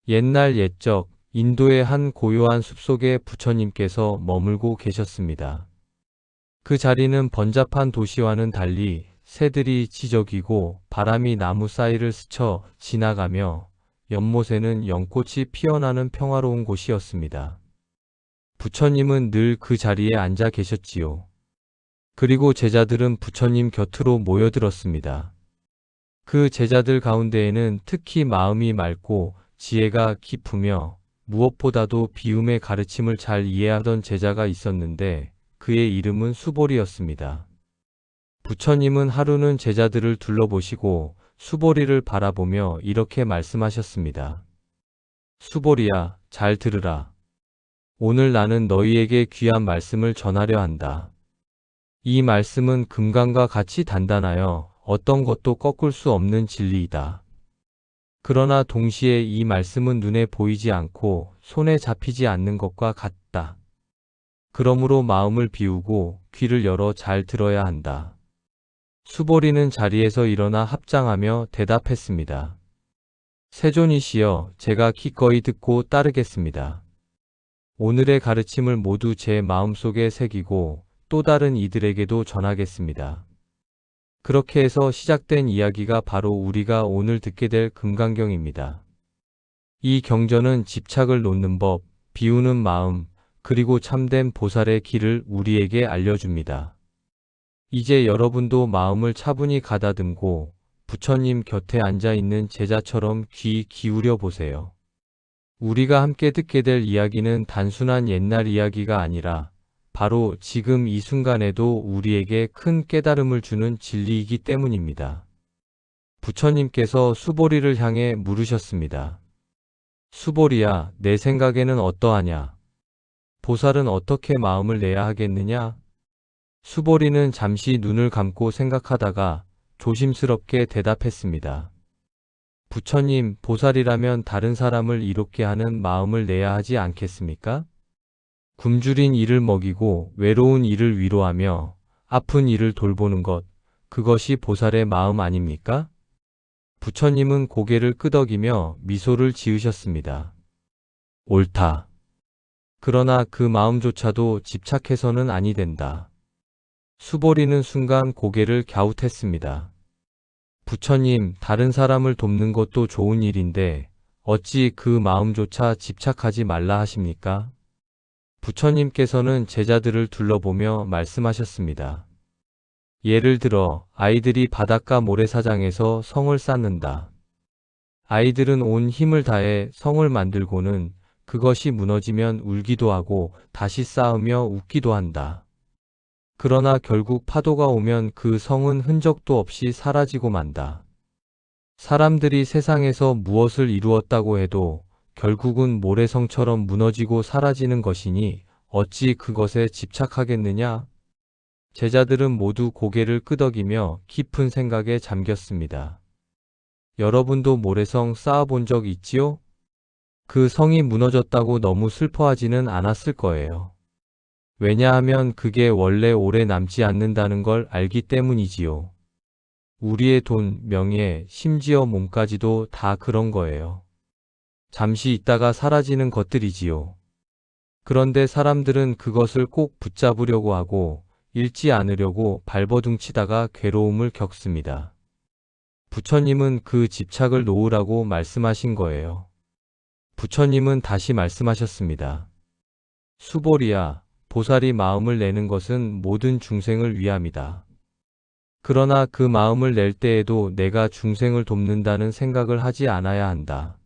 옛날 옛적 인도의 한 고요한 숲속에 부처님께서 머물고 계셨습니다. 그 자리는 번잡한 도시와는 달리 새들이 지저귀고 바람이 나무 사이를 스쳐 지나가며 연못에는 연꽃이 피어나는 평화로운 곳이었습니다. 부처님은 늘 그 자리에 앉아 계셨지요. 그리고 제자들은 부처님 곁으로 모여들었습니다. 그 제자들 가운데에는 특히 마음이 맑고 지혜가 깊으며 무엇보다도 비움의 가르침을 잘 이해하던 제자가 있었는데 그의 이름은 수보리였습니다. 부처님은 하루는 제자들을 둘러보시고 수보리를 바라보며 이렇게 말씀하셨습니다. 수보리야, 잘 들으라. 오늘 나는 너희에게 귀한 말씀을 전하려 한다. 이 말씀은 금강과 같이 단단하여 어떤 것도 꺾을 수 없는 진리이다. 그러나 동시에 이 말씀은 눈에 보이지 않고 손에 잡히지 않는 것과 같다. 그러므로 마음을 비우고 귀를 열어 잘 들어야 한다. 수보리는 자리에서 일어나 합장하며 대답했습니다. 세존이시여, 제가 기꺼이 듣고 따르겠습니다. 오늘의 가르침을 모두 제 마음속에 새기고 또 다른 이들에게도 전하겠습니다. 그렇게 해서 시작된 이야기가 바로 우리가 오늘 듣게 될 금강경입니다. 이 경전은 집착을 놓는 법, 비우는 마음, 그리고 참된 보살의 길을 우리에게 알려줍니다. 이제 여러분도 마음을 차분히 가다듬고 부처님 곁에 앉아 있는 제자처럼 귀 기울여 보세요. 우리가 함께 듣게 될 이야기는 단순한 옛날 이야기가 아니라 바로 지금 이 순간에도 우리에게 큰 깨달음을 주는 진리이기 때문입니다. 부처님께서 수보리를 향해 물으셨습니다. 수보리야, 내 생각에는 어떠하냐? 보살은 어떻게 마음을 내야 하겠느냐? 수보리는 잠시 눈을 감고 생각하다가 조심스럽게 대답했습니다. 부처님, 보살이라면 다른 사람을 이롭게 하는 마음을 내야 하지 않겠습니까? 굶주린 이를 먹이고 외로운 이를 위로하며 아픈 이를 돌보는 것, 그것이 보살의 마음 아닙니까? 부처님은 고개를 끄덕이며 미소를 지으셨습니다. 옳다. 그러나 그 마음조차도 집착해서는 아니 된다. 수보리는 순간 고개를 갸웃했습니다. 부처님, 다른 사람을 돕는 것도 좋은 일인데 어찌 그 마음조차 집착하지 말라 하십니까? 부처님께서는 제자들을 둘러보며 말씀하셨습니다. 예를 들어 아이들이 바닷가 모래사장에서 성을 쌓는다. 아이들은 온 힘을 다해 성을 만들고는 그것이 무너지면 울기도 하고 다시 쌓으며 웃기도 한다. 그러나 결국 파도가 오면 그 성은 흔적도 없이 사라지고 만다. 사람들이 세상에서 무엇을 이루었다고 해도 결국은 모래성처럼 무너지고 사라지는 것이니 어찌 그것에 집착하겠느냐? 제자들은 모두 고개를 끄덕이며 깊은 생각에 잠겼습니다. 여러분도 모래성 쌓아본 적 있지요? 그 성이 무너졌다고 너무 슬퍼하지는 않았을 거예요. 왜냐하면 그게 원래 오래 남지 않는다는 걸 알기 때문이지요. 우리의 돈, 명예, 심지어 몸까지도 다 그런 거예요. 잠시 있다가 사라지는 것들이지요. 그런데 사람들은 그것을 꼭 붙잡으려고 하고 잃지 않으려고 발버둥치다가 괴로움을 겪습니다. 부처님은 그 집착을 놓으라고 말씀하신 거예요. 부처님은 다시 말씀하셨습니다. 수보리야, 보살이 마음을 내는 것은 모든 중생을 위함이다. 그러나 그 마음을 낼 때에도 내가 중생을 돕는다는 생각을 하지 않아야 한다.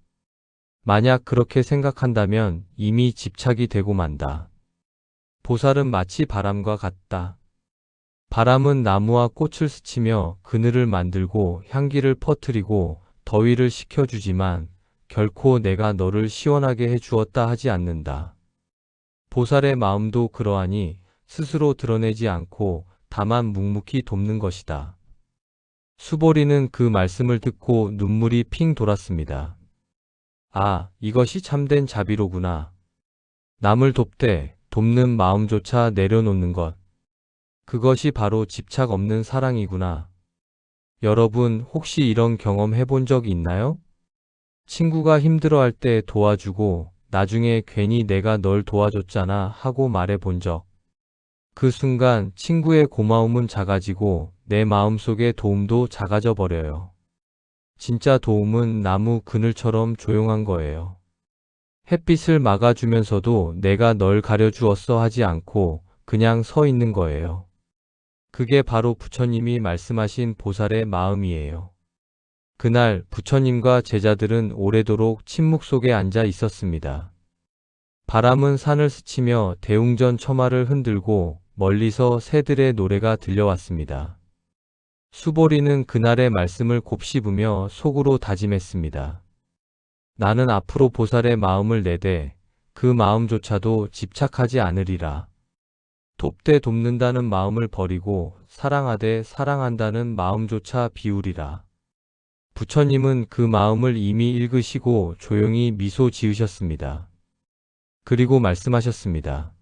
만약 그렇게 생각한다면 이미 집착이 되고 만다. 보살은 마치 바람과 같다. 바람은 나무와 꽃을 스치며 그늘을 만들고 향기를 퍼뜨리고 더위를 식혀주지만 결코 내가 너를 시원하게 해주었다 하지 않는다. 보살의 마음도 그러하니 스스로 드러내지 않고 다만 묵묵히 돕는 것이다. 수보리는 그 말씀을 듣고 눈물이 핑 돌았습니다. 아, 이것이 참된 자비로구나. 남을 돕되 돕는 마음조차 내려놓는 것. 그것이 바로 집착 없는 사랑이구나. 여러분, 혹시 이런 경험 해본 적 있나요? 친구가 힘들어할 때 도와주고 나중에 괜히 내가 널 도와줬잖아 하고 말해 본 적. 그 순간 친구의 고마움은 작아지고 내 마음속의 도움도 작아져 버려요. 진짜 도움은 나무 그늘처럼 조용한 거예요. 햇빛을 막아주면서도 내가 널 가려주었어 하지 않고 그냥 서 있는 거예요. 그게 바로 부처님이 말씀하신 보살의 마음이에요. 그날 부처님과 제자들은 오래도록 침묵 속에 앉아 있었습니다. 바람은 산을 스치며 대웅전 처마를 흔들고 멀리서 새들의 노래가 들려왔습니다. 수보리는 그날의 말씀을 곱씹으며 속으로 다짐했습니다. 나는 앞으로 보살의 마음을 내되 그 마음조차도 집착하지 않으리라. 돕되 돕는다는 마음을 버리고 사랑하되 사랑한다는 마음조차 비우리라. 부처님은 그 마음을 이미 읽으시고 조용히 미소 지으셨습니다. 그리고 말씀하셨습니다.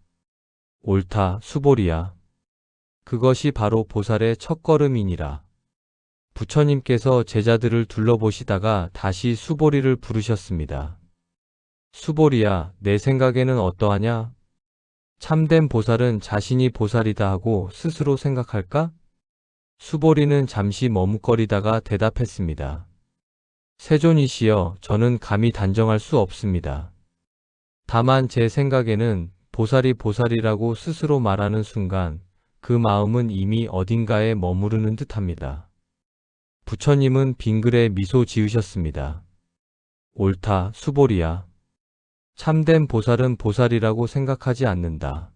옳다, 수보리야. 그것이 바로 보살의 첫걸음이니라. 부처님께서 제자들을 둘러보시다가 다시 수보리를 부르셨습니다. 수보리야, 내 생각에는 어떠하냐? 참된 보살은 자신이 보살이다 하고 스스로 생각할까? 수보리는 잠시 머뭇거리다가 대답했습니다. 세존이시여, 저는 감히 단정할 수 없습니다. 다만 제 생각에는 보살이 보살이라고 스스로 말하는 순간 그 마음은 이미 어딘가에 머무르는 듯합니다. 부처님은 빙글에 미소 지으셨습니다. 옳다, 수보리야. 참된 보살은 보살이라고 생각하지 않는다.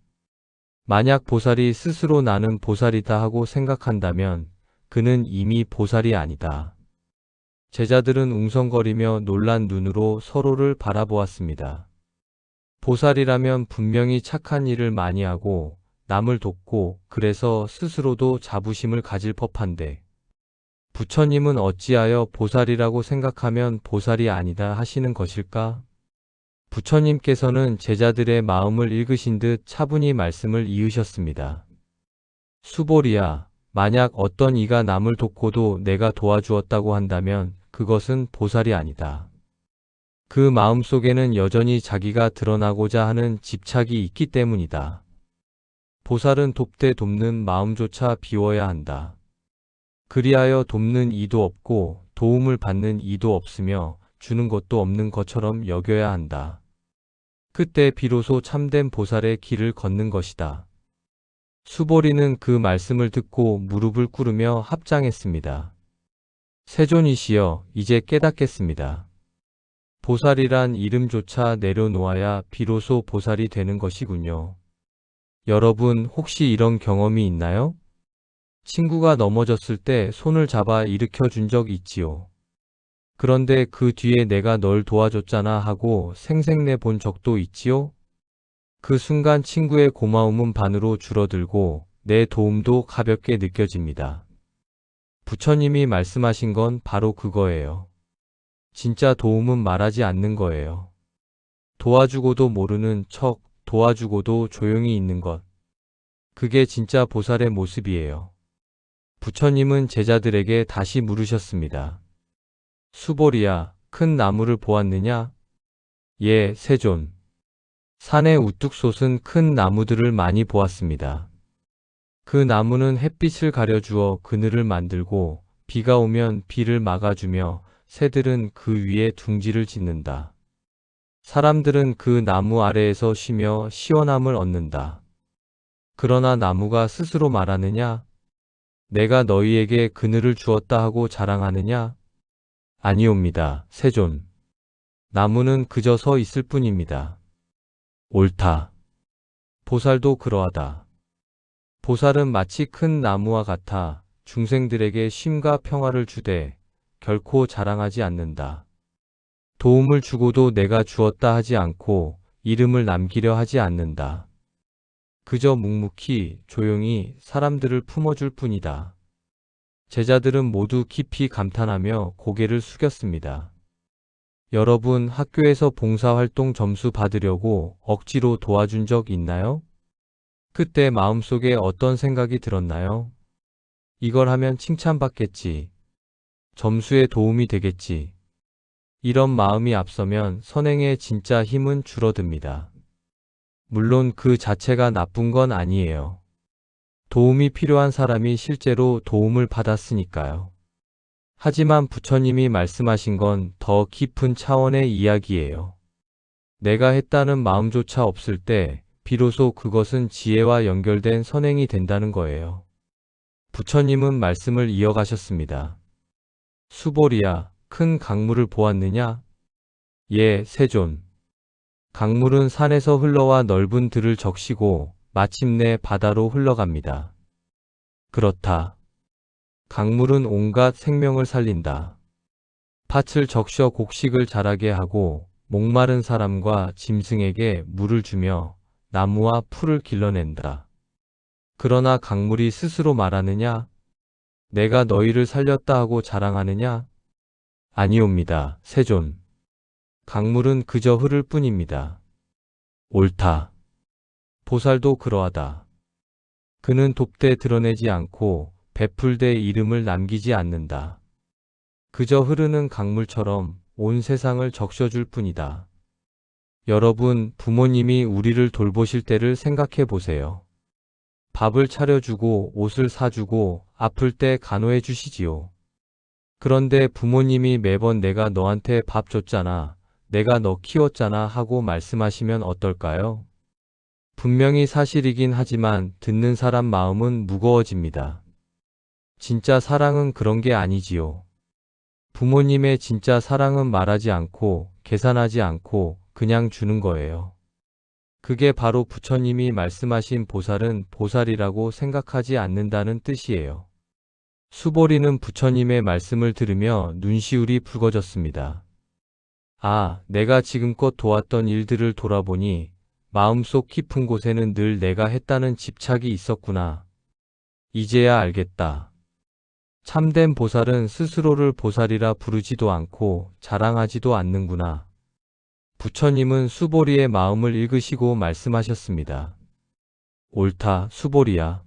만약 보살이 스스로 나는 보살이다 하고 생각한다면 그는 이미 보살이 아니다. 제자들은 웅성거리며 놀란 눈으로 서로를 바라보았습니다. 보살이라면 분명히 착한 일을 많이 하고 남을 돕고 그래서 스스로도 자부심을 가질 법한데 부처님은 어찌하여 보살이라고 생각하면 보살이 아니다 하시는 것일까? 부처님께서는 제자들의 마음을 읽으신 듯 차분히 말씀을 이으셨습니다. 수보리야, 만약 어떤 이가 남을 돕고도 내가 도와주었다고 한다면 그것은 보살이 아니다. 그 마음속에는 여전히 자기가 드러나고자 하는 집착이 있기 때문이다. 보살은 돕되 돕는 마음조차 비워야 한다. 그리하여 돕는 이도 없고 도움을 받는 이도 없으며 주는 것도 없는 것처럼 여겨야 한다. 그때 비로소 참된 보살의 길을 걷는 것이다. 수보리는 그 말씀을 듣고 무릎을 꿇으며 합장했습니다. 세존이시여, 이제 깨닫겠습니다. 보살이란 이름조차 내려놓아야 비로소 보살이 되는 것이군요. 여러분 혹시 이런 경험이 있나요? 친구가 넘어졌을 때 손을 잡아 일으켜 준 적 있지요. 그런데 그 뒤에 내가 널 도와줬잖아 하고 생색내 본 적도 있지요? 그 순간 친구의 고마움은 반으로 줄어들고 내 도움도 가볍게 느껴집니다. 부처님이 말씀하신 건 바로 그거예요. 진짜 도움은 말하지 않는 거예요. 도와주고도 모르는 척, 도와주고도 조용히 있는 것. 그게 진짜 보살의 모습이에요. 부처님은 제자들에게 다시 물으셨습니다. 수보리야, 큰 나무를 보았느냐? 예, 세존. 산에 우뚝 솟은 큰 나무들을 많이 보았습니다. 그 나무는 햇빛을 가려주어 그늘을 만들고 비가 오면 비를 막아주며 새들은 그 위에 둥지를 짓는다. 사람들은 그 나무 아래에서 쉬며 시원함을 얻는다. 그러나 나무가 스스로 말하느냐? 내가 너희에게 그늘을 주었다 하고 자랑하느냐? 아니옵니다, 세존. 나무는 그저 서 있을 뿐입니다. 옳다. 보살도 그러하다. 보살은 마치 큰 나무와 같아 중생들에게 쉼과 평화를 주되 결코 자랑하지 않는다. 도움을 주고도 내가 주었다 하지 않고 이름을 남기려 하지 않는다. 그저 묵묵히 조용히 사람들을 품어줄 뿐이다. 제자들은 모두 깊이 감탄하며 고개를 숙였습니다. 여러분 학교에서 봉사활동 점수 받으려고 억지로 도와준 적 있나요? 그때 마음속에 어떤 생각이 들었나요? 이걸 하면 칭찬받겠지. 점수에 도움이 되겠지. 이런 마음이 앞서면 선행의 진짜 힘은 줄어듭니다. 물론 그 자체가 나쁜 건 아니에요. 도움이 필요한 사람이 실제로 도움을 받았으니까요. 하지만 부처님이 말씀하신 건 더 깊은 차원의 이야기예요. 내가 했다는 마음조차 없을 때 비로소 그것은 지혜와 연결된 선행이 된다는 거예요. 부처님은 말씀을 이어가셨습니다. 수보리야, 큰 강물을 보았느냐? 예, 세존. 강물은 산에서 흘러와 넓은 들을 적시고 마침내 바다로 흘러갑니다. 그렇다. 강물은 온갖 생명을 살린다. 밭을 적셔 곡식을 자라게 하고 목마른 사람과 짐승에게 물을 주며 나무와 풀을 길러낸다. 그러나 강물이 스스로 말하느냐? 내가 너희를 살렸다 하고 자랑하느냐? 아니옵니다, 세존. 강물은 그저 흐를 뿐입니다. 옳다. 보살도 그러하다. 그는 돕되 드러내지 않고 베풀되 이름을 남기지 않는다. 그저 흐르는 강물처럼 온 세상을 적셔줄 뿐이다. 여러분, 부모님이 우리를 돌보실 때를 생각해 보세요. 밥을 차려주고 옷을 사주고 아플 때 간호해 주시지요. 그런데 부모님이 매번 내가 너한테 밥 줬잖아, 내가 너 키웠잖아 하고 말씀하시면 어떨까요? 분명히 사실이긴 하지만 듣는 사람 마음은 무거워집니다. 진짜 사랑은 그런 게 아니지요. 부모님의 진짜 사랑은 말하지 않고 계산하지 않고 그냥 주는 거예요. 그게 바로 부처님이 말씀하신 보살은 보살이라고 생각하지 않는다는 뜻이에요. 수보리는 부처님의 말씀을 들으며 눈시울이 붉어졌습니다. 아, 내가 지금껏 도왔던 일들을 돌아보니 마음속 깊은 곳에는 늘 내가 했다는 집착이 있었구나. 이제야 알겠다. 참된 보살은 스스로를 보살이라 부르지도 않고 자랑하지도 않는구나. 부처님은 수보리의 마음을 읽으시고 말씀하셨습니다. 옳다, 수보리야.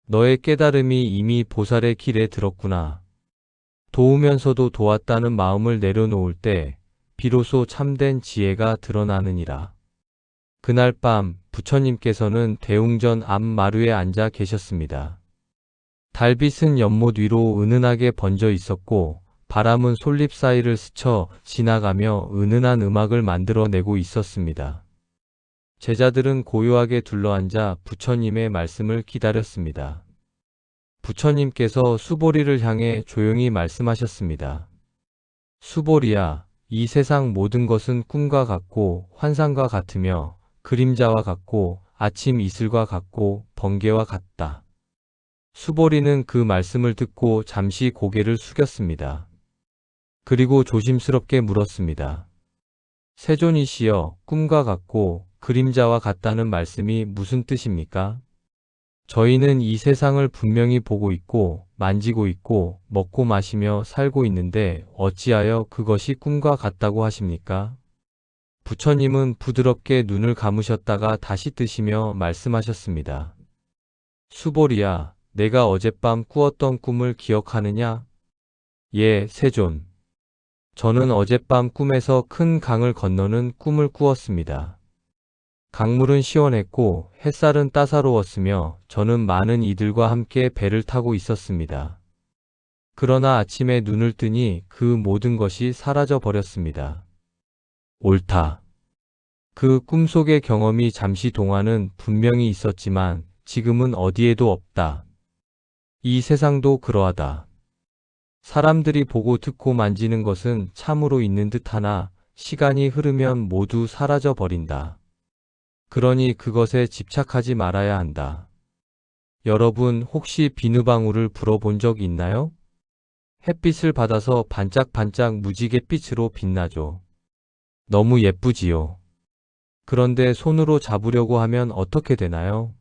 너의 깨달음이 이미 보살의 길에 들었구나. 도우면서도 도왔다는 마음을 내려놓을 때 비로소 참된 지혜가 드러나느니라. 그날 밤 부처님께서는 대웅전 앞 마루에 앉아 계셨습니다. 달빛은 연못 위로 은은하게 번져 있었고 바람은 솔잎 사이를 스쳐 지나가며 은은한 음악을 만들어내고 있었습니다. 제자들은 고요하게 둘러앉아 부처님의 말씀을 기다렸습니다. 부처님께서 수보리를 향해 조용히 말씀하셨습니다. 수보리야, 이 세상 모든 것은 꿈과 같고 환상과 같으며 그림자와 같고 아침 이슬과 같고 번개와 같다. 수보리는 그 말씀을 듣고 잠시 고개를 숙였습니다. 그리고 조심스럽게 물었습니다. 세존이시여, 꿈과 같고 그림자와 같다는 말씀이 무슨 뜻입니까? 저희는 이 세상을 분명히 보고 있고 만지고 있고 먹고 마시며 살고 있는데 어찌하여 그것이 꿈과 같다고 하십니까? 부처님은 부드럽게 눈을 감으셨다가 다시 뜨시며 말씀하셨습니다. 수보리야, 내가 어젯밤 꾸었던 꿈을 기억하느냐? 예, 세존. 저는 어젯밤 꿈에서 큰 강을 건너는 꿈을 꾸었습니다. 강물은 시원했고 햇살은 따사로웠으며 저는 많은 이들과 함께 배를 타고 있었습니다. 그러나 아침에 눈을 뜨니 그 모든 것이 사라져 버렸습니다. 옳다. 그 꿈속의 경험이 잠시 동안은 분명히 있었지만 지금은 어디에도 없다. 이 세상도 그러하다. 사람들이 보고 듣고 만지는 것은 참으로 있는 듯하나 시간이 흐르면 모두 사라져 버린다. 그러니 그것에 집착하지 말아야 한다. 여러분 혹시 비누방울을 불어본 적 있나요? 햇빛을 받아서 반짝반짝 무지갯빛으로 빛나죠. 너무 예쁘지요. 그런데 손으로 잡으려고 하면 어떻게 되나요?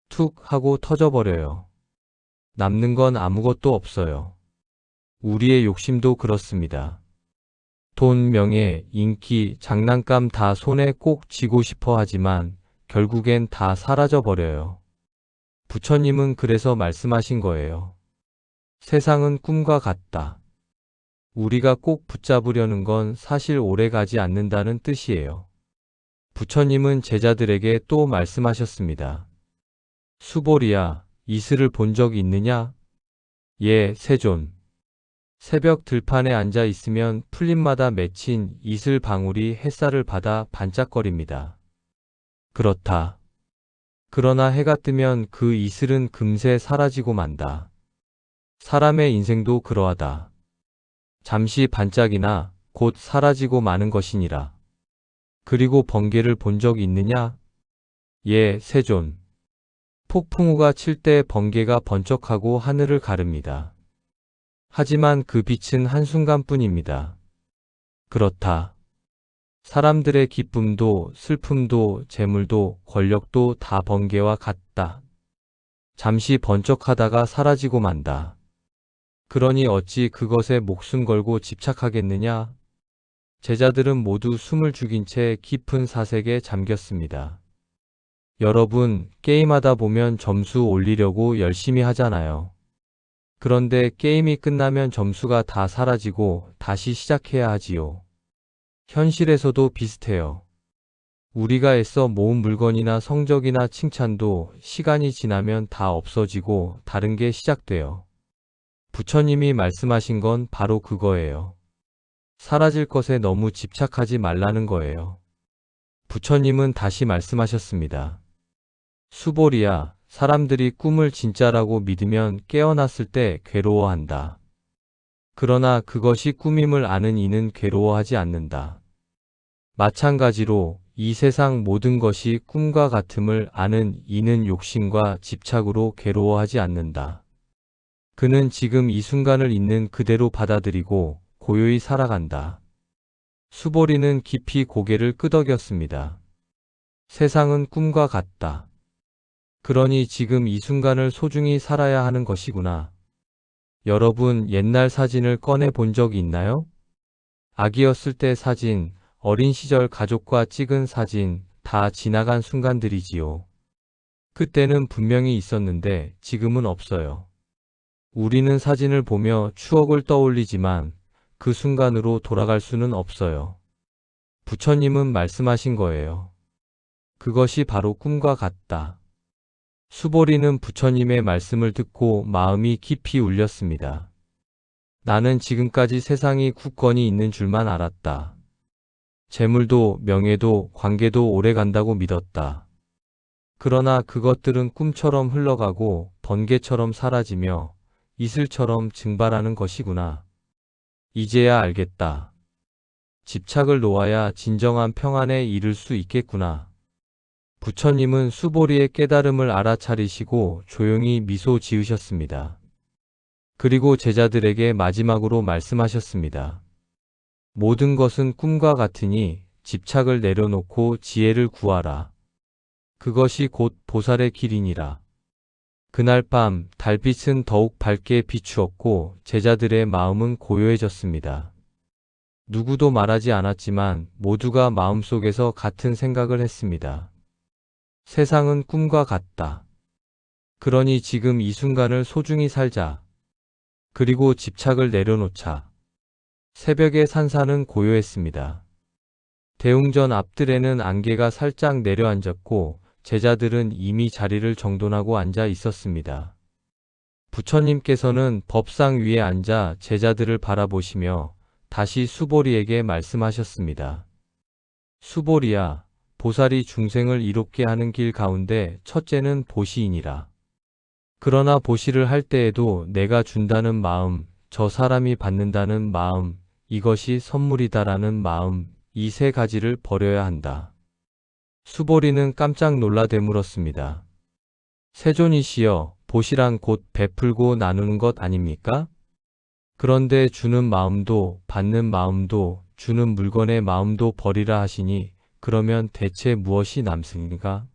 툭 하고 터져버려요. 남는 건 아무것도 없어요. 우리의 욕심도 그렇습니다. 돈, 명예, 인기, 장난감 다 손에 꼭 쥐고 싶어 하지만 결국엔 다 사라져 버려요. 부처님은 그래서 말씀하신 거예요. 세상은 꿈과 같다. 우리가 꼭 붙잡으려는 건 사실 오래 가지 않는다는 뜻이에요. 부처님은 제자들에게 또 말씀하셨습니다. 수보리야, 이슬을 본 적 있느냐? 예, 세존. 새벽 들판에 앉아 있으면 풀잎마다 맺힌 이슬 방울이 햇살을 받아 반짝거립니다. 그렇다. 그러나 해가 뜨면 그 이슬은 금세 사라지고 만다. 사람의 인생도 그러하다. 잠시 반짝이나 곧 사라지고 마는 것이니라. 그리고 번개를 본 적 있느냐? 예, 세존. 폭풍우가 칠 때 번개가 번쩍하고 하늘을 가릅니다. 하지만 그 빛은 한순간뿐입니다. 그렇다. 사람들의 기쁨도 슬픔도 재물도 권력도 다 번개와 같다. 잠시 번쩍하다가 사라지고 만다. 그러니 어찌 그것에 목숨 걸고 집착하겠느냐? 제자들은 모두 숨을 죽인 채 깊은 사색에 잠겼습니다. 여러분, 게임하다 보면 점수 올리려고 열심히 하잖아요. 그런데 게임이 끝나면 점수가 다 사라지고 다시 시작해야 하지요. 현실에서도 비슷해요. 우리가 애써 모은 물건이나 성적이나 칭찬도 시간이 지나면 다 없어지고 다른 게 시작돼요. 부처님이 말씀하신 건 바로 그거예요. 사라질 것에 너무 집착하지 말라는 거예요. 부처님은 다시 말씀하셨습니다. 수보리야, 사람들이 꿈을 진짜라고 믿으면 깨어났을 때 괴로워한다. 그러나 그것이 꿈임을 아는 이는 괴로워하지 않는다. 마찬가지로 이 세상 모든 것이 꿈과 같음을 아는 이는 욕심과 집착으로 괴로워하지 않는다. 그는 지금 이 순간을 있는 그대로 받아들이고 고요히 살아간다. 수보리는 깊이 고개를 끄덕였습니다. 세상은 꿈과 같다. 그러니 지금 이 순간을 소중히 살아야 하는 것이구나. 여러분, 옛날 사진을 꺼내 본 적이 있나요? 아기였을 때 사진, 어린 시절 가족과 찍은 사진, 다 지나간 순간들이지요. 그때는 분명히 있었는데 지금은 없어요. 우리는 사진을 보며 추억을 떠올리지만 그 순간으로 돌아갈 수는 없어요. 부처님은 말씀하신 거예요. 그것이 바로 꿈과 같다. 수보리는 부처님의 말씀을 듣고 마음이 깊이 울렸습니다. 나는 지금까지 세상이 굳건히 있는 줄만 알았다. 재물도 명예도 관계도 오래 간다고 믿었다. 그러나 그것들은 꿈처럼 흘러가고 번개처럼 사라지며 이슬처럼 증발하는 것이구나. 이제야 알겠다. 집착을 놓아야 진정한 평안에 이를 수 있겠구나. 부처님은 수보리의 깨달음을 알아차리시고 조용히 미소 지으셨습니다. 그리고 제자들에게 마지막으로 말씀하셨습니다. 모든 것은 꿈과 같으니 집착을 내려놓고 지혜를 구하라. 그것이 곧 보살의 길이니라. 그날 밤 달빛은 더욱 밝게 비추었고 제자들의 마음은 고요해졌습니다. 누구도 말하지 않았지만 모두가 마음속에서 같은 생각을 했습니다. 세상은 꿈과 같다. 그러니 지금 이 순간을 소중히 살자. 그리고 집착을 내려놓자. 새벽의 산사는 고요했습니다. 대웅전 앞뜰에는 안개가 살짝 내려앉았고 제자들은 이미 자리를 정돈하고 앉아 있었습니다. 부처님께서는 법상 위에 앉아 제자들을 바라보시며 다시 수보리에게 말씀하셨습니다. 수보리야, 보살이 중생을 이롭게 하는 길 가운데 첫째는 보시이니라. 그러나 보시를 할 때에도 내가 준다는 마음, 저 사람이 받는다는 마음, 이것이 선물이다라는 마음, 이 세 가지를 버려야 한다. 수보리는 깜짝 놀라 되물었습니다. 세존이시여, 보시란 곧 베풀고 나누는 것 아닙니까? 그런데 주는 마음도 받는 마음도 주는 물건의 마음도 버리라 하시니 그러면 대체 무엇이 남습니까?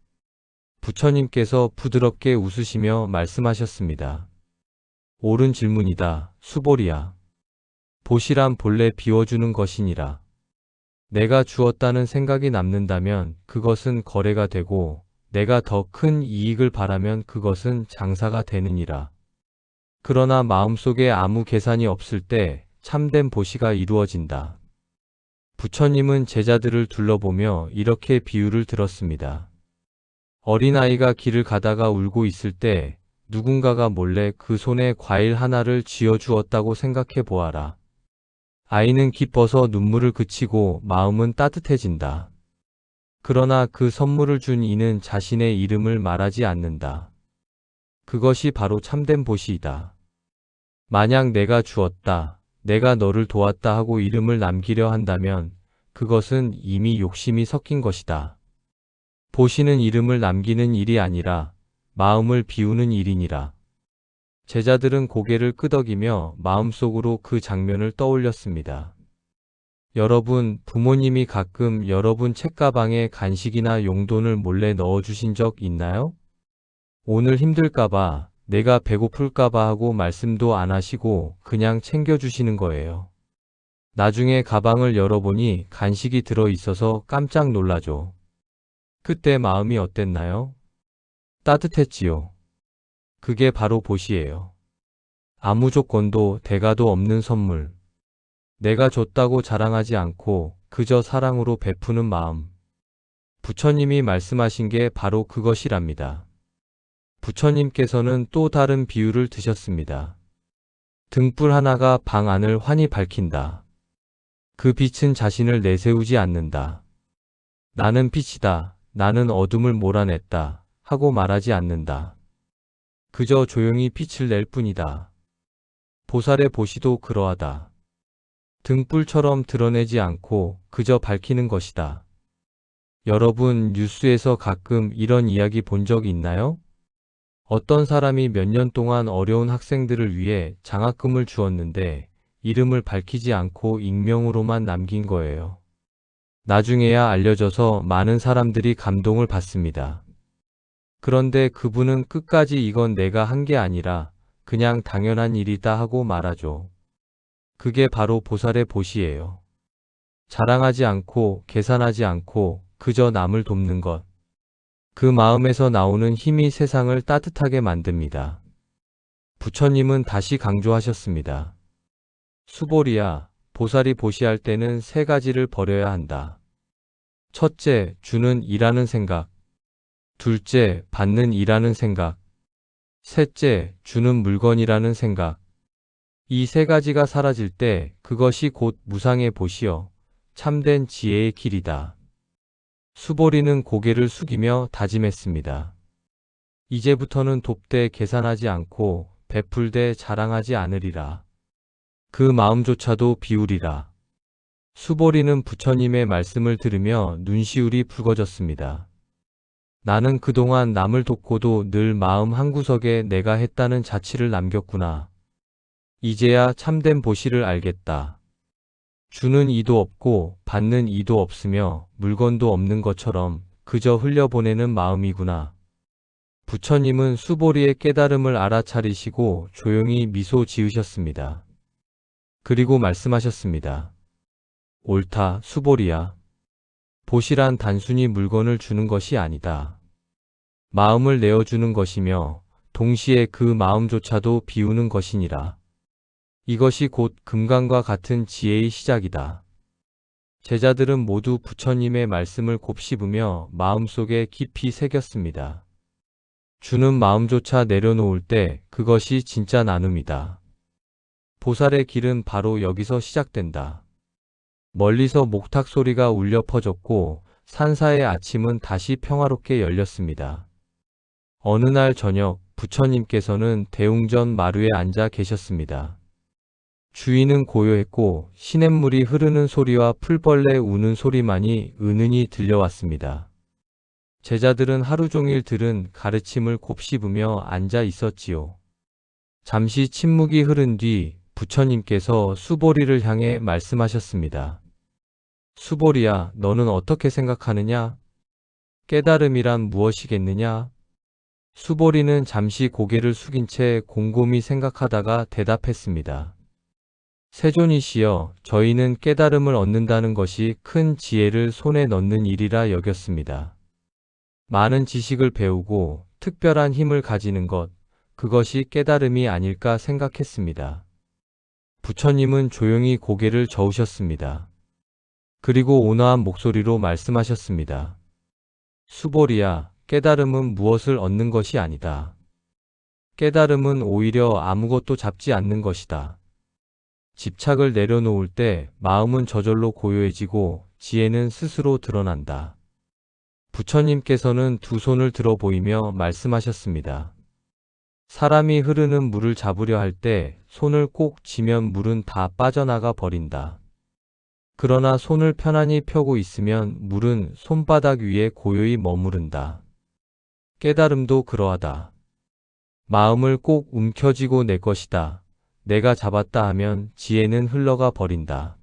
부처님께서 부드럽게 웃으시며 말씀하셨습니다. 옳은 질문이다, 수보리야. 보시란 본래 비워주는 것이니라. 내가 주었다는 생각이 남는다면 그것은 거래가 되고 내가 더 큰 이익을 바라면 그것은 장사가 되느니라. 그러나 마음속에 아무 계산이 없을 때 참된 보시가 이루어진다. 부처님은 제자들을 둘러보며 이렇게 비유를 들었습니다. 어린아이가 길을 가다가 울고 있을 때 누군가가 몰래 그 손에 과일 하나를 쥐어주었다고 생각해 보아라. 아이는 기뻐서 눈물을 그치고 마음은 따뜻해진다. 그러나 그 선물을 준 이는 자신의 이름을 말하지 않는다. 그것이 바로 참된 보시이다. 만약 내가 주었다, 내가 너를 도왔다 하고 이름을 남기려 한다면 그것은 이미 욕심이 섞인 것이다. 보시는 이름을 남기는 일이 아니라 마음을 비우는 일이니라. 제자들은 고개를 끄덕이며 마음속으로 그 장면을 떠올렸습니다. 여러분, 부모님이 가끔 여러분 책가방에 간식이나 용돈을 몰래 넣어주신 적 있나요? 오늘 힘들까봐, 내가 배고플까봐 하고 말씀도 안 하시고 그냥 챙겨주시는 거예요. 나중에 가방을 열어보니 간식이 들어있어서 깜짝 놀라죠. 그때 마음이 어땠나요? 따뜻했지요. 그게 바로 보시예요. 아무 조건도 대가도 없는 선물. 내가 줬다고 자랑하지 않고 그저 사랑으로 베푸는 마음. 부처님이 말씀하신 게 바로 그것이랍니다. 부처님께서는 또 다른 비유를 드셨습니다. 등불 하나가 방 안을 환히 밝힌다. 그 빛은 자신을 내세우지 않는다. 나는 빛이다. 나는 어둠을 몰아냈다. 하고 말하지 않는다. 그저 조용히 빛을 낼 뿐이다. 보살의 보시도 그러하다. 등불처럼 드러내지 않고 그저 밝히는 것이다. 여러분, 뉴스에서 가끔 이런 이야기 본 적 있나요? 어떤 사람이 몇 년 동안 어려운 학생들을 위해 장학금을 주었는데 이름을 밝히지 않고 익명으로만 남긴 거예요. 나중에야 알려져서 많은 사람들이 감동을 받습니다. 그런데 그분은 끝까지 이건 내가 한 게 아니라 그냥 당연한 일이다 하고 말하죠. 그게 바로 보살의 보시예요. 자랑하지 않고 계산하지 않고 그저 남을 돕는 것. 그 마음에서 나오는 힘이 세상을 따뜻하게 만듭니다. 부처님은 다시 강조하셨습니다. 수보리야, 보살이 보시할 때는 세 가지를 버려야 한다. 첫째, 주는 이라는 생각. 둘째, 받는 이라는 생각. 셋째, 주는 물건이라는 생각. 이 세 가지가 사라질 때 그것이 곧 무상의 보시여 참된 지혜의 길이다. 수보리는 고개를 숙이며 다짐했습니다. 이제부터는 돕되 계산하지 않고 베풀되 자랑하지 않으리라. 그 마음조차도 비우리라. 수보리는 부처님의 말씀을 들으며 눈시울이 붉어졌습니다. 나는 그동안 남을 돕고도 늘 마음 한구석에 내가 했다는 자취를 남겼구나. 이제야 참된 보시를 알겠다. 주는 이도 없고 받는 이도 없으며 물건도 없는 것처럼 그저 흘려보내는 마음이구나. 부처님은 수보리의 깨달음을 알아차리시고 조용히 미소 지으셨습니다. 그리고 말씀하셨습니다. 옳다, 수보리야. 보시란 단순히 물건을 주는 것이 아니다. 마음을 내어주는 것이며 동시에 그 마음조차도 비우는 것이니라. 이것이 곧 금강과 같은 지혜의 시작이다. 제자들은 모두 부처님의 말씀을 곱씹으며 마음속에 깊이 새겼습니다. 주는 마음조차 내려놓을 때 그것이 진짜 나눔이다. 보살의 길은 바로 여기서 시작된다. 멀리서 목탁 소리가 울려 퍼졌고 산사의 아침은 다시 평화롭게 열렸습니다. 어느 날 저녁 부처님께서는 대웅전 마루에 앉아 계셨습니다. 주위는 고요했고 시냇물이 흐르는 소리와 풀벌레 우는 소리만이 은은히 들려왔습니다. 제자들은 하루 종일 들은 가르침을 곱씹으며 앉아 있었지요. 잠시 침묵이 흐른 뒤 부처님께서 수보리를 향해 말씀하셨습니다. 수보리야, 너는 어떻게 생각하느냐? 깨달음이란 무엇이겠느냐? 수보리는 잠시 고개를 숙인 채 곰곰이 생각하다가 대답했습니다. 세존이시여, 저희는 깨달음을 얻는다는 것이 큰 지혜를 손에 넣는 일이라 여겼습니다. 많은 지식을 배우고 특별한 힘을 가지는 것, 그것이 깨달음이 아닐까 생각했습니다. 부처님은 조용히 고개를 저으셨습니다. 그리고 온화한 목소리로 말씀하셨습니다. 수보리야, 깨달음은 무엇을 얻는 것이 아니다. 깨달음은 오히려 아무것도 잡지 않는 것이다. 집착을 내려놓을 때 마음은 저절로 고요해지고 지혜는 스스로 드러난다. 부처님께서는 두 손을 들어 보이며 말씀하셨습니다. 사람이 흐르는 물을 잡으려 할 때 손을 꼭 쥐면 물은 다 빠져나가 버린다. 그러나 손을 편안히 펴고 있으면 물은 손바닥 위에 고요히 머무른다. 깨달음도 그러하다. 마음을 꼭 움켜쥐고 내 것이다. 내가 잡았다 하면 지혜는 흘러가 버린다.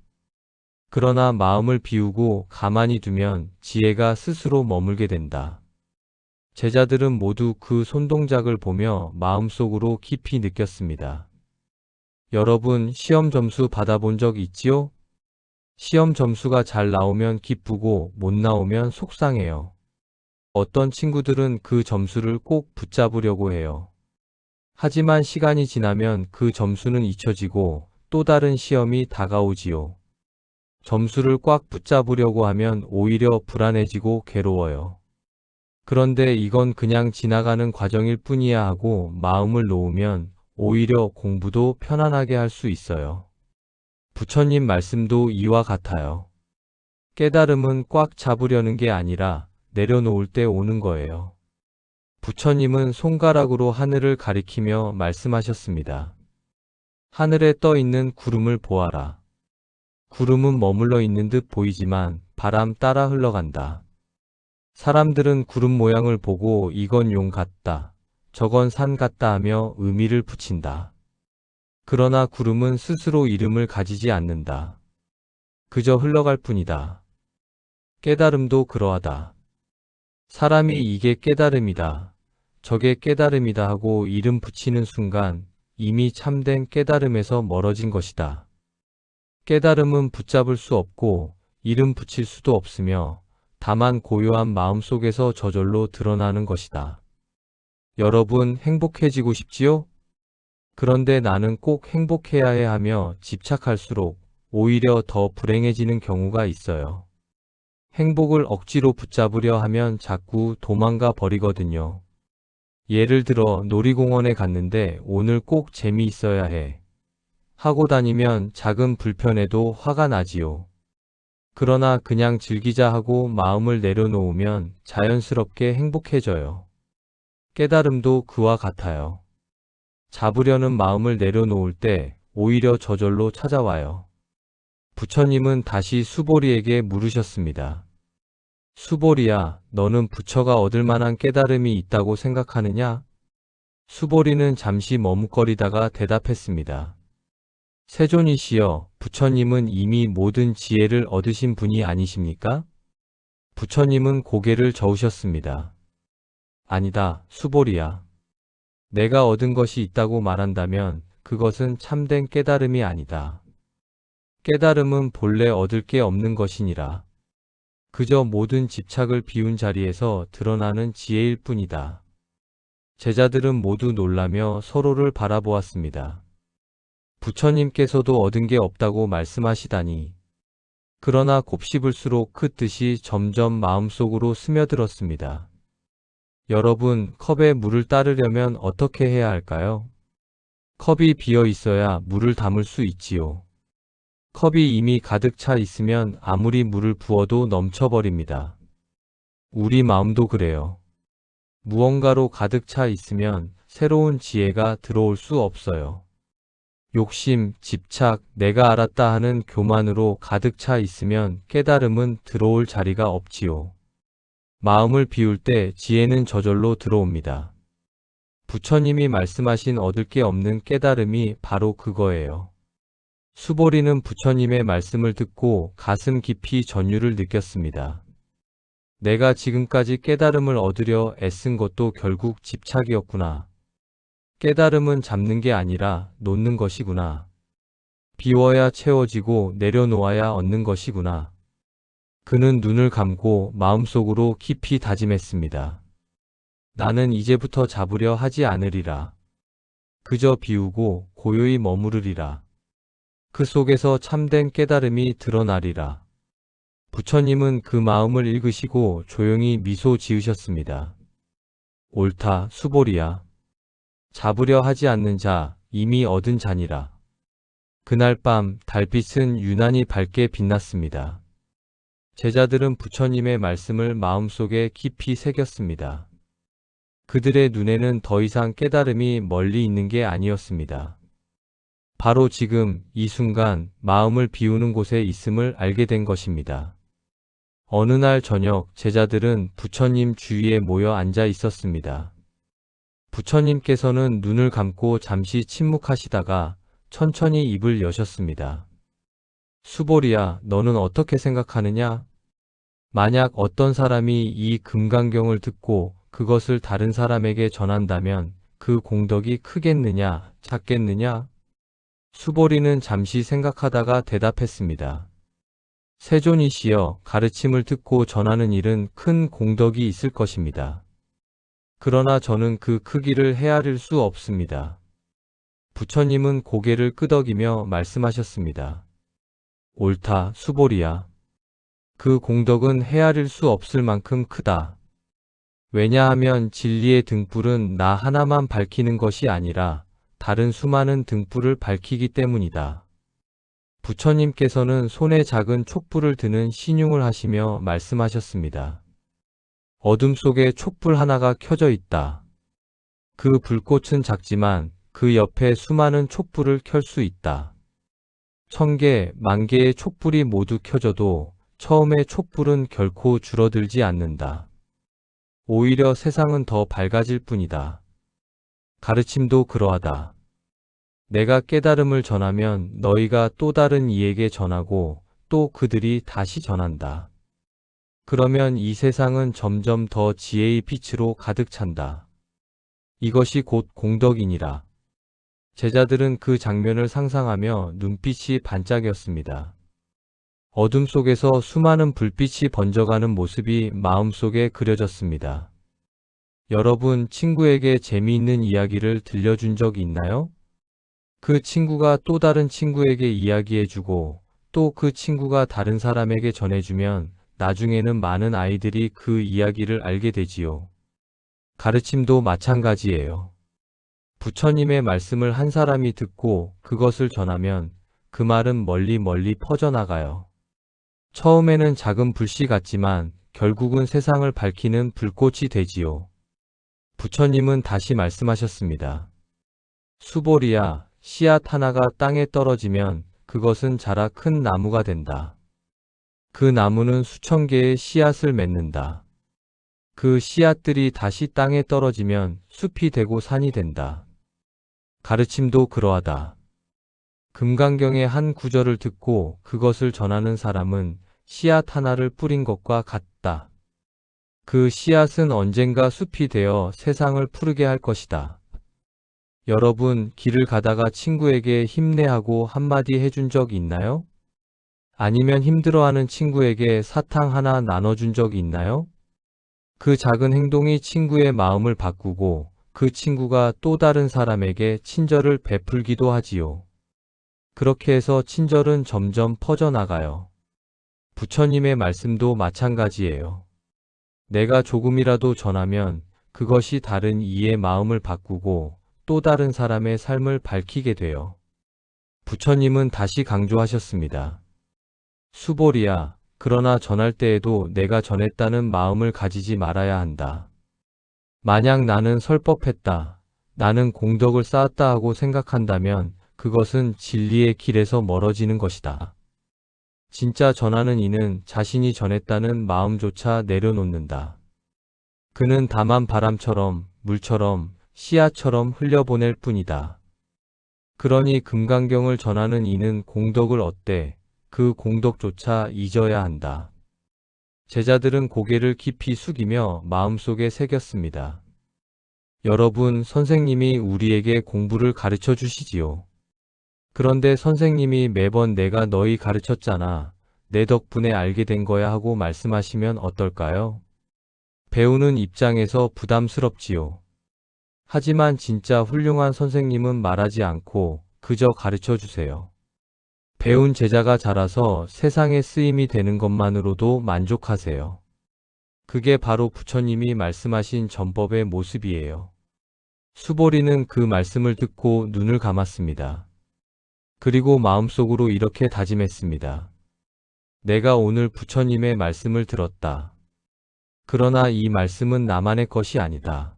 그러나 마음을 비우고 가만히 두면 지혜가 스스로 머물게 된다. 제자들은 모두 그 손동작을 보며 마음속으로 깊이 느꼈습니다. 여러분, 시험 점수 받아본 적 있지요? 시험 점수가 잘 나오면 기쁘고 못 나오면 속상해요. 어떤 친구들은 그 점수를 꼭 붙잡으려고 해요. 하지만 시간이 지나면 그 점수는 잊혀지고 또 다른 시험이 다가오지요. 점수를 꽉 붙잡으려고 하면 오히려 불안해지고 괴로워요. 그런데 이건 그냥 지나가는 과정일 뿐이야 하고 마음을 놓으면 오히려 공부도 편안하게 할 수 있어요. 부처님 말씀도 이와 같아요. 깨달음은 꽉 잡으려는 게 아니라 내려놓을 때 오는 거예요. 부처님은 손가락으로 하늘을 가리키며 말씀하셨습니다. 하늘에 떠 있는 구름을 보아라. 구름은 머물러 있는 듯 보이지만 바람 따라 흘러간다. 사람들은 구름 모양을 보고 이건 용 같다, 저건 산 같다 하며 의미를 붙인다. 그러나 구름은 스스로 이름을 가지지 않는다. 그저 흘러갈 뿐이다. 깨달음도 그러하다. 사람이 이게 깨달음이다, 저게 깨달음이다 하고 이름 붙이는 순간 이미 참된 깨달음에서 멀어진 것이다. 깨달음은 붙잡을 수 없고 이름 붙일 수도 없으며 다만 고요한 마음 속에서 저절로 드러나는 것이다. 여러분, 행복해지고 싶지요? 그런데 나는 꼭 행복해야 해 하며 집착할수록 오히려 더 불행해지는 경우가 있어요. 행복을 억지로 붙잡으려 하면 자꾸 도망가 버리거든요. 예를 들어 놀이공원에 갔는데 오늘 꼭 재미있어야 해 하고 다니면 작은 불편에도 화가 나지요. 그러나 그냥 즐기자 하고 마음을 내려놓으면 자연스럽게 행복해져요. 깨달음도 그와 같아요. 잡으려는 마음을 내려놓을 때 오히려 저절로 찾아와요. 부처님은 다시 수보리에게 물으셨습니다. 수보리야, 너는 부처가 얻을 만한 깨달음이 있다고 생각하느냐? 수보리는 잠시 머뭇거리다가 대답했습니다. 세존이시여, 부처님은 이미 모든 지혜를 얻으신 분이 아니십니까? 부처님은 고개를 저으셨습니다. 아니다, 수보리야. 내가 얻은 것이 있다고 말한다면 그것은 참된 깨달음이 아니다. 깨달음은 본래 얻을 게 없는 것이니라. 그저 모든 집착을 비운 자리에서 드러나는 지혜일 뿐이다. 제자들은 모두 놀라며 서로를 바라보았습니다. 부처님께서도 얻은 게 없다고 말씀하시다니. 그러나 곱씹을수록 그 뜻이 점점 마음속으로 스며들었습니다. 여러분, 컵에 물을 따르려면 어떻게 해야 할까요? 컵이 비어 있어야 물을 담을 수 있지요. 컵이 이미 가득 차 있으면 아무리 물을 부어도 넘쳐버립니다. 우리 마음도 그래요. 무언가로 가득 차 있으면 새로운 지혜가 들어올 수 없어요. 욕심, 집착, 내가 알았다 하는 교만으로 가득 차 있으면 깨달음은 들어올 자리가 없지요. 마음을 비울 때 지혜는 저절로 들어옵니다. 부처님이 말씀하신 얻을 게 없는 깨달음이 바로 그거예요. 수보리는 부처님의 말씀을 듣고 가슴 깊이 전율을 느꼈습니다. 내가 지금까지 깨달음을 얻으려 애쓴 것도 결국 집착이었구나. 깨달음은 잡는 게 아니라 놓는 것이구나. 비워야 채워지고 내려놓아야 얻는 것이구나. 그는 눈을 감고 마음속으로 깊이 다짐했습니다. 나는 이제부터 잡으려 하지 않으리라. 그저 비우고 고요히 머무르리라. 그 속에서 참된 깨달음이 드러나리라. 부처님은 그 마음을 읽으시고 조용히 미소 지으셨습니다. 옳다, 수보리야. 잡으려 하지 않는 자, 이미 얻은 자니라. 그날 밤 달빛은 유난히 밝게 빛났습니다. 제자들은 부처님의 말씀을 마음속에 깊이 새겼습니다. 그들의 눈에는 더 이상 깨달음이 멀리 있는 게 아니었습니다. 바로 지금 이 순간 마음을 비우는 곳에 있음을 알게 된 것입니다. 어느 날 저녁 제자들은 부처님 주위에 모여 앉아 있었습니다. 부처님께서는 눈을 감고 잠시 침묵하시다가 천천히 입을 여셨습니다. 수보리야, 너는 어떻게 생각하느냐? 만약 어떤 사람이 이 금강경을 듣고 그것을 다른 사람에게 전한다면 그 공덕이 크겠느냐, 작겠느냐? 수보리는 잠시 생각하다가 대답했습니다. 세존이시여, 가르침을 듣고 전하는 일은 큰 공덕이 있을 것입니다. 그러나 저는 그 크기를 헤아릴 수 없습니다. 부처님은 고개를 끄덕이며 말씀하셨습니다. 옳다, 수보리야. 그 공덕은 헤아릴 수 없을 만큼 크다. 왜냐하면 진리의 등불은 나 하나만 밝히는 것이 아니라 다른 수많은 등불을 밝히기 때문이다. 부처님께서는 손에 작은 촛불을 드는 신용을 하시며 말씀하셨습니다. 어둠 속에 촛불 하나가 켜져 있다. 그 불꽃은 작지만 그 옆에 수많은 촛불을 켤 수 있다. 1000개, 10,000개의 촛불이 모두 켜져도 처음의 촛불은 결코 줄어들지 않는다. 오히려 세상은 더 밝아질 뿐이다. 가르침도 그러하다. 내가 깨달음을 전하면 너희가 또 다른 이에게 전하고 또 그들이 다시 전한다. 그러면 이 세상은 점점 더 지혜의 빛으로 가득 찬다. 이것이 곧 공덕이니라. 제자들은 그 장면을 상상하며 눈빛이 반짝였습니다. 어둠 속에서 수많은 불빛이 번져가는 모습이 마음속에 그려졌습니다. 여러분, 친구에게 재미있는 이야기를 들려준 적 있나요? 그 친구가 또 다른 친구에게 이야기해주고 또 그 친구가 다른 사람에게 전해주면 나중에는 많은 아이들이 그 이야기를 알게 되지요. 가르침도 마찬가지예요. 부처님의 말씀을 한 사람이 듣고 그것을 전하면 그 말은 멀리 멀리 퍼져나가요. 처음에는 작은 불씨 같지만 결국은 세상을 밝히는 불꽃이 되지요. 부처님은 다시 말씀하셨습니다. 수보리야, 씨앗 하나가 땅에 떨어지면 그것은 자라 큰 나무가 된다. 그 나무는 수천 개의 씨앗을 맺는다. 그 씨앗들이 다시 땅에 떨어지면 숲이 되고 산이 된다. 가르침도 그러하다. 금강경의 한 구절을 듣고 그것을 전하는 사람은 씨앗 하나를 뿌린 것과 같다. 그 씨앗은 언젠가 숲이 되어 세상을 푸르게 할 것이다. 여러분, 길을 가다가 친구에게 힘내하고 한마디 해준 적 있나요? 아니면 힘들어하는 친구에게 사탕 하나 나눠준 적 있나요? 그 작은 행동이 친구의 마음을 바꾸고 그 친구가 또 다른 사람에게 친절을 베풀기도 하지요. 그렇게 해서 친절은 점점 퍼져나가요. 부처님의 말씀도 마찬가지예요. 내가 조금이라도 전하면 그것이 다른 이의 마음을 바꾸고 또 다른 사람의 삶을 밝히게 돼요. 부처님은 다시 강조하셨습니다. 수보리야, 그러나 전할 때에도 내가 전했다는 마음을 가지지 말아야 한다. 만약 나는 설법했다, 나는 공덕을 쌓았다 하고 생각한다면 그것은 진리의 길에서 멀어지는 것이다. 진짜 전하는 이는 자신이 전했다는 마음조차 내려놓는다. 그는 다만 바람처럼, 물처럼, 씨앗처럼 흘려보낼 뿐이다. 그러니 금강경을 전하는 이는 공덕을 얻되 그 공덕조차 잊어야 한다. 제자들은 고개를 깊이 숙이며 마음속에 새겼습니다. 여러분, 선생님이 우리에게 공부를 가르쳐 주시지요. 그런데 선생님이 매번 내가 너희 가르쳤잖아, 내 덕분에 알게 된 거야 하고 말씀하시면 어떨까요? 배우는 입장에서 부담스럽지요. 하지만 진짜 훌륭한 선생님은 말하지 않고 그저 가르쳐 주세요. 배운 제자가 자라서 세상에 쓰임이 되는 것만으로도 만족하세요. 그게 바로 부처님이 말씀하신 전법의 모습이에요. 수보리는 그 말씀을 듣고 눈을 감았습니다. 그리고 마음속으로 이렇게 다짐했습니다. 내가 오늘 부처님의 말씀을 들었다. 그러나 이 말씀은 나만의 것이 아니다.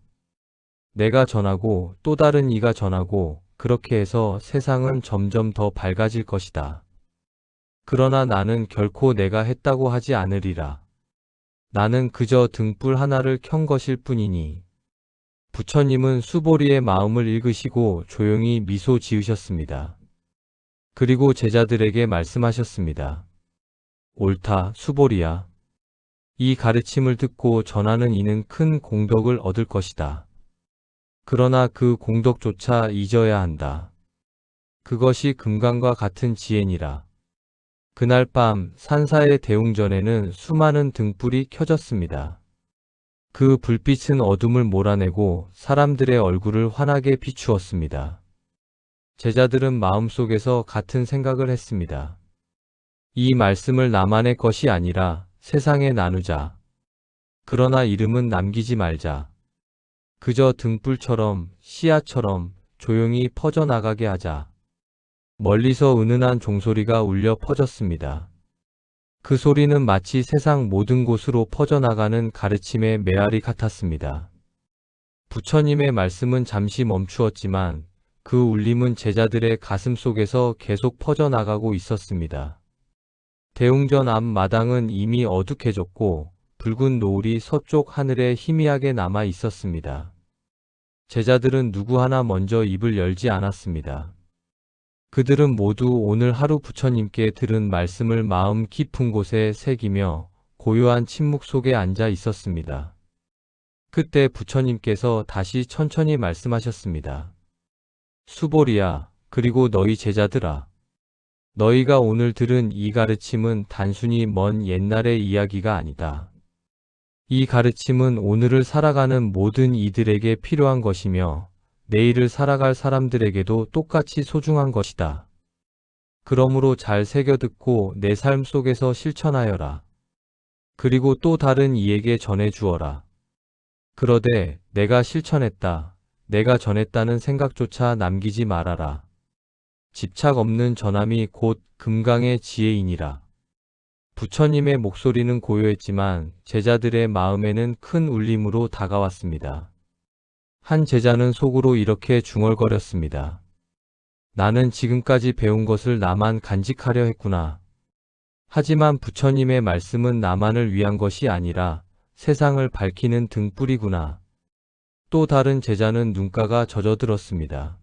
내가 전하고 또 다른 이가 전하고 그렇게 해서 세상은 점점 더 밝아질 것이다. 그러나 나는 결코 내가 했다고 하지 않으리라. 나는 그저 등불 하나를 켠 것일 뿐이니. 부처님은 수보리의 마음을 읽으시고 조용히 미소 지으셨습니다. 그리고 제자들에게 말씀하셨습니다. 옳다, 수보리야. 이 가르침을 듣고 전하는 이는 큰 공덕을 얻을 것이다. 그러나 그 공덕조차 잊어야 한다. 그것이 금강과 같은 지혜니라. 그날 밤 산사의 대웅전에는 수많은 등불이 켜졌습니다. 그 불빛은 어둠을 몰아내고 사람들의 얼굴을 환하게 비추었습니다. 제자들은 마음속에서 같은 생각을 했습니다. 이 말씀을 나만의 것이 아니라 세상에 나누자. 그러나 이름은 남기지 말자. 그저 등불처럼 씨앗처럼 조용히 퍼져나가게 하자. 멀리서 은은한 종소리가 울려 퍼졌습니다. 그 소리는 마치 세상 모든 곳으로 퍼져나가는 가르침의 메아리 같았습니다. 부처님의 말씀은 잠시 멈추었지만 그 울림은 제자들의 가슴 속에서 계속 퍼져나가고 있었습니다. 대웅전 앞 마당은 이미 어둑해졌고 붉은 노을이 서쪽 하늘에 희미하게 남아 있었습니다. 제자들은 누구 하나 먼저 입을 열지 않았습니다. 그들은 모두 오늘 하루 부처님께 들은 말씀을 마음 깊은 곳에 새기며 고요한 침묵 속에 앉아 있었습니다. 그때 부처님께서 다시 천천히 말씀하셨습니다. 수보리야, 그리고 너희 제자들아. 너희가 오늘 들은 이 가르침은 단순히 먼 옛날의 이야기가 아니다. 이 가르침은 오늘을 살아가는 모든 이들에게 필요한 것이며 내일을 살아갈 사람들에게도 똑같이 소중한 것이다. 그러므로 잘 새겨듣고 내 삶 속에서 실천하여라. 그리고 또 다른 이에게 전해주어라. 그러되 내가 실천했다, 내가 전했다는 생각조차 남기지 말아라. 집착 없는 전함이 곧 금강의 지혜이니라. 부처님의 목소리는 고요했지만 제자들의 마음에는 큰 울림으로 다가왔습니다. 한 제자는 속으로 이렇게 중얼거렸습니다. 나는 지금까지 배운 것을 나만 간직하려 했구나. 하지만 부처님의 말씀은 나만을 위한 것이 아니라 세상을 밝히는 등불이구나. 또 다른 제자는 눈가가 젖어들었습니다.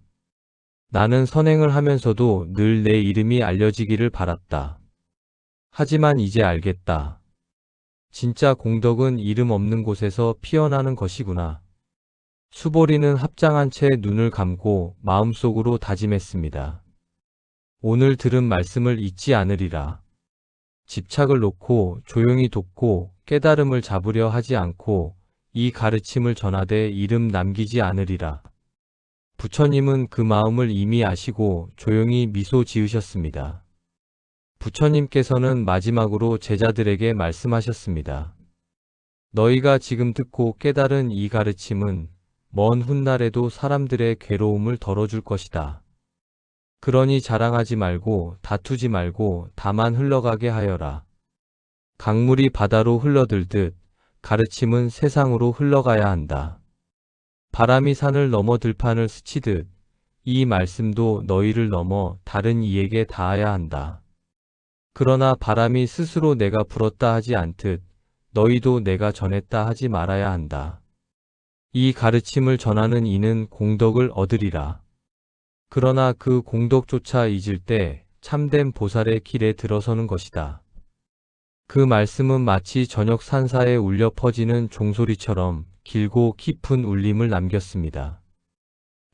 나는 선행을 하면서도 늘 내 이름이 알려지기를 바랐다. 하지만 이제 알겠다. 진짜 공덕은 이름 없는 곳에서 피어나는 것이구나. 수보리는 합장한 채 눈을 감고 마음속으로 다짐했습니다. 오늘 들은 말씀을 잊지 않으리라. 집착을 놓고 조용히 돕고 깨달음을 잡으려 하지 않고 이 가르침을 전하되 이름 남기지 않으리라. 부처님은 그 마음을 이미 아시고 조용히 미소 지으셨습니다. 부처님께서는 마지막으로 제자들에게 말씀하셨습니다. 너희가 지금 듣고 깨달은 이 가르침은 먼 훗날에도 사람들의 괴로움을 덜어줄 것이다. 그러니 자랑하지 말고 다투지 말고 다만 흘러가게 하여라. 강물이 바다로 흘러들듯 가르침은 세상으로 흘러가야 한다. 바람이 산을 넘어 들판을 스치듯 이 말씀도 너희를 넘어 다른 이에게 닿아야 한다. 그러나 바람이 스스로 내가 불었다 하지 않듯 너희도 내가 전했다 하지 말아야 한다. 이 가르침을 전하는 이는 공덕을 얻으리라. 그러나 그 공덕조차 잊을 때 참된 보살의 길에 들어서는 것이다. 그 말씀은 마치 저녁 산사에 울려 퍼지는 종소리처럼 길고 깊은 울림을 남겼습니다.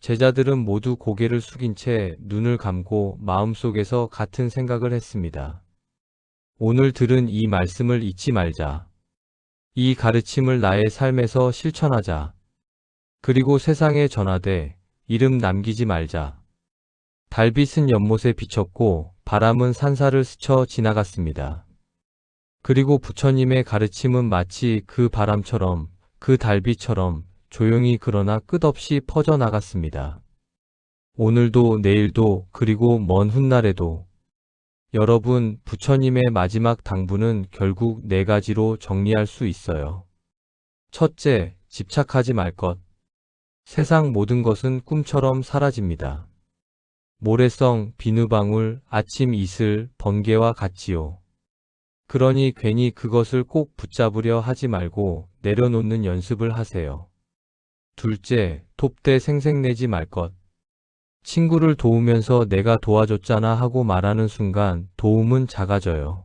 제자들은 모두 고개를 숙인 채 눈을 감고 마음속에서 같은 생각을 했습니다. 오늘 들은 이 말씀을 잊지 말자. 이 가르침을 나의 삶에서 실천하자. 그리고 세상에 전하되 이름 남기지 말자. 달빛은 연못에 비쳤고 바람은 산사를 스쳐 지나갔습니다. 그리고 부처님의 가르침은 마치 그 바람처럼, 그 달빛처럼 조용히 그러나 끝없이 퍼져나갔습니다. 오늘도 내일도 그리고 먼 훗날에도 여러분, 부처님의 마지막 당부는 결국 네 가지로 정리할 수 있어요. 첫째, 집착하지 말 것. 세상 모든 것은 꿈처럼 사라집니다. 모래성, 비누방울, 아침 이슬, 번개와 같지요. 그러니 괜히 그것을 꼭 붙잡으려 하지 말고 내려놓는 연습을 하세요. 둘째, 돕되 생색내지 말 것. 친구를 도우면서 내가 도와줬잖아 하고 말하는 순간 도움은 작아져요.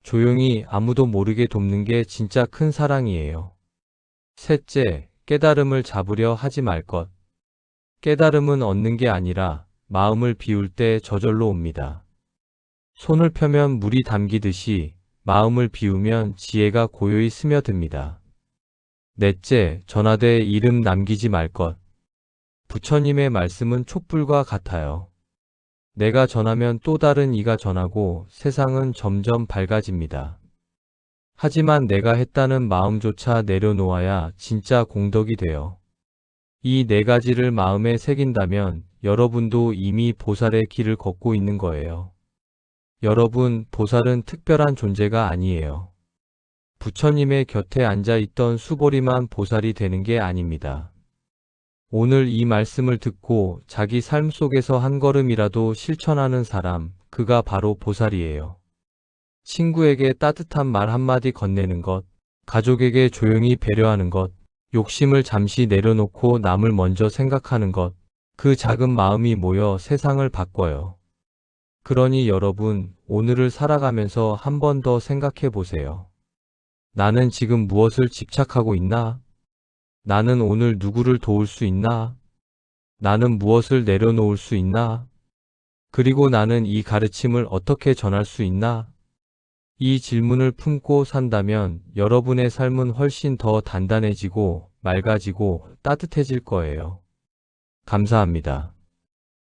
조용히 아무도 모르게 돕는 게 진짜 큰 사랑이에요. 셋째, 깨달음을 잡으려 하지 말 것. 깨달음은 얻는 게 아니라 마음을 비울 때 저절로 옵니다. 손을 펴면 물이 담기듯이 마음을 비우면 지혜가 고요히 스며듭니다. 넷째, 전하되 이름 남기지 말 것. 부처님의 말씀은 촛불과 같아요. 내가 전하면 또 다른 이가 전하고 세상은 점점 밝아집니다. 하지만 내가 했다는 마음조차 내려놓아야 진짜 공덕이 돼요. 이 네 가지를 마음에 새긴다면 여러분도 이미 보살의 길을 걷고 있는 거예요. 여러분, 보살은 특별한 존재가 아니에요. 부처님의 곁에 앉아 있던 수보리만 보살이 되는 게 아닙니다. 오늘 이 말씀을 듣고 자기 삶 속에서 한 걸음이라도 실천하는 사람, 그가 바로 보살이에요. 친구에게 따뜻한 말 한마디 건네는 것, 가족에게 조용히 배려하는 것, 욕심을 잠시 내려놓고 남을 먼저 생각하는 것, 그 작은 마음이 모여 세상을 바꿔요. 그러니 여러분, 오늘을 살아가면서 한 번 더 생각해 보세요. 나는 지금 무엇을 집착하고 있나? 나는 오늘 누구를 도울 수 있나? 나는 무엇을 내려놓을 수 있나? 그리고 나는 이 가르침을 어떻게 전할 수 있나? 이 질문을 품고 산다면 여러분의 삶은 훨씬 더 단단해지고 맑아지고 따뜻해질 거예요. 감사합니다.